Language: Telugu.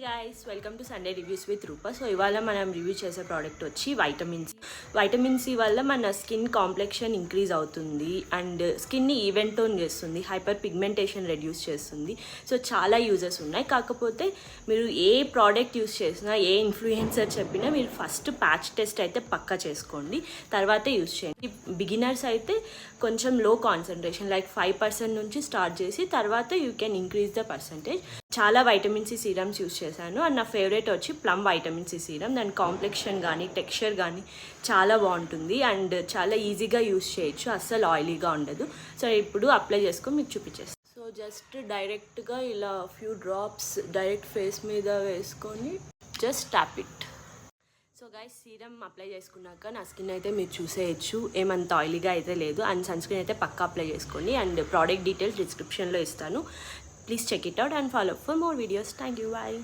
Guys welcome to Sunday reviews with Rupa. So ఇవాళ మనం రివ్యూ చేసే ప్రోడక్ట్ వచ్చి వైటమిన్ సి వల్ల మన స్కిన్ కాంప్లెక్షన్ ఇంక్రీజ్ అవుతుంది అండ్ స్కిన్ని ఈవెన్ టోన్ చేస్తుంది, హైపర్ పిగ్మెంటేషన్ రెడ్యూస్ చేస్తుంది. సో చాలా యూజెస్ ఉన్నాయి. కాకపోతే మీరు ఏ ప్రోడక్ట్ యూస్ చేసినా, ఏ ఇన్ఫ్లుయెన్సర్ చెప్పినా మీరు ఫస్ట్ ప్యాచ్ టెస్ట్ అయితే పక్కా చేసుకోండి, తర్వాతే యూస్ చేయండి. బిగినర్స్ అయితే కొంచెం లో కాన్సన్ట్రేషన్ లైక్ 5% నుంచి స్టార్ట్ చేసి తర్వాత you can increase the percentage. చాలా వైటమిన్ సి సీరమ్స్ యూస్ చేశాను అండ్ నా ఫేవరెట్ వచ్చి ప్లమ్ వైటమిన్ సి సీరమ్. దాని కాంప్లెక్షన్ కానీ టెక్స్చర్ కానీ చాలా బాగుంటుంది అండ్ చాలా ఈజీగా యూస్ చేయొచ్చు, అస్సలు ఆయిలీగా ఉండదు. సో ఇప్పుడు అప్లై చేసుకొని మీకు చూపించేస్తాను. సో జస్ట్ డైరెక్ట్గా ఇలా ఫ్యూ డ్రాప్స్ డైరెక్ట్ ఫేస్ మీద వేసుకొని just tap it. So guys serum apply చేసుకున్నాక నా స్కిన్ అయితే మీరు చూసేయచ్చు, ఏమంత ఆయిలీగా అయితే లేదు. అండ్ సన్ స్క్రీన్ అయితే పక్కా అప్లై చేసుకోండి అండ్ ప్రోడక్ట్ డీటెయిల్స్ డిస్క్రిప్షన్లో ఇస్తాను. Please check it out and follow for more videos. Thank you. Bye.